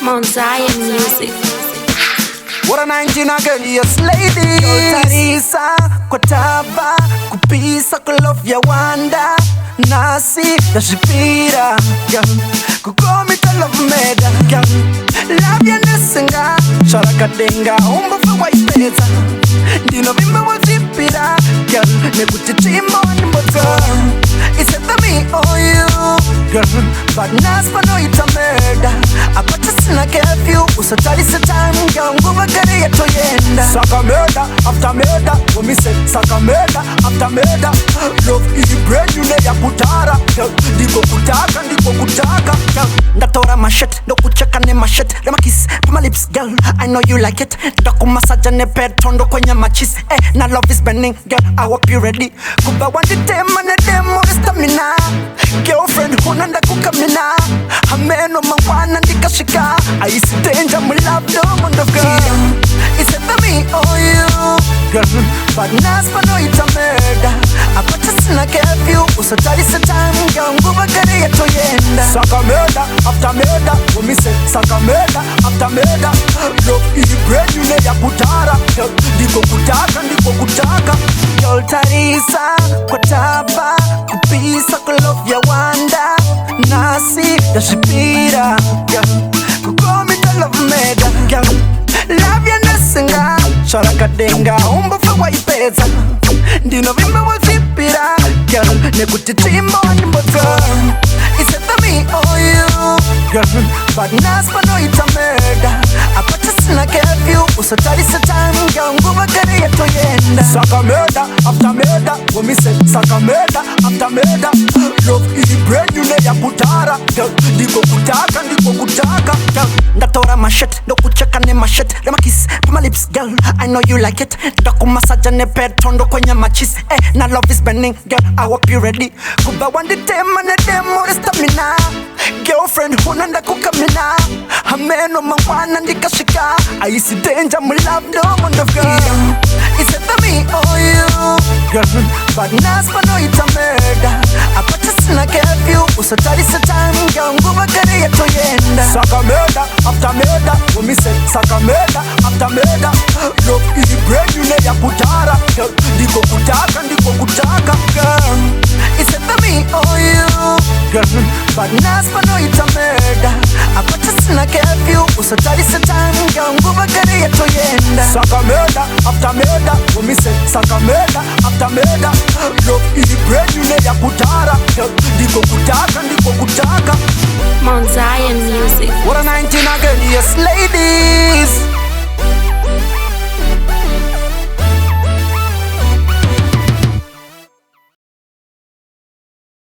Zion music. What a 19 again, yes lady. Tarisa, kwa taba, kupisa kulovya wanda. Nasi, dashipira, kukomita love meda. Love ya nesenga, sharakadenga, umbo fa waipeza. Dino bimba wazipira, nekutitimba wanimboza. It's a me or you, girl, but naspa no ita murder. Apata sina curfew, usatari sa time, girl, nguva kare ya toyenda. Saka murder, after murder, when me say saka murder, after murder. Love is bread, you lay a putara, girl, diko kutaka, girl. Ndatora my shit, no kucheka ne my shit. Let my kiss, put my lips, girl, I know you like it. Ndaku massage ne bed, tondo kwenye machis. Now love is burning, girl, I hope you ready. Kuba wandi tema ne demo stamina. Girlfriend, hunanda kukamina. Hameno mangwana ndikashika. I see danger, my love, no wonder girl. It's a me or you, girl, but naspa no ita murder. Apata sina curfew, usatari sa time, girl, nguva kare ya toyenda. Saka murder, after murder, when me say saka murder, after murder. Love is bread, you lay a putara, girl, diko kutaka. Girl, Tarisa, kwa taba, kupisa kulovya wanda. Nasi, dashipira, girl, kukomita love meda, girl. Love ya nesenga, sharakadenga, umbo fa waipeza. Dino bimba wazipira, girl, nekutitimba wanimboza. It's a me or you, girl, but naspa no ita murder. Apata sina curfew, usatari sa time, girl, nguva kare ya toyenda. Saka murder, after murder, when me say saka murder, after murder. Love is bread, you lay a putara, girl, diko kutaka, girl. Ndatora my shit, no kucheka ne my shit. Let my kiss, put my lips, girl, I know you like it. Ndaku massage ne bed, tondo kwenye machis. Now love is burning, girl, I hope you ready. Kuba wandi tema ne demo stamina. Girlfriend, hunanda kukamina. Hameno mangwana ndikashika. I see danger, my love, no wonder girl. It's a me or you, girl, but naspa no ita murder. Apata sina curfew, usatari sa time, girl, nguva kare ya toyenda. Saka murder, after murder, when me say saka murder, after murder. Love is bread, you lay a putara, girl, diko kutaka, girl. It's a me or you, girl, but naspa no ita murder. Apata sina curfew, usatari sa time, girl, nguva kare ya toyenda. Saka murder, after murder, when me say saka murder, after murder. Love is bread, you lay a putara, girl, diko kutaka. Zion music. What a 19 again, yes ladies.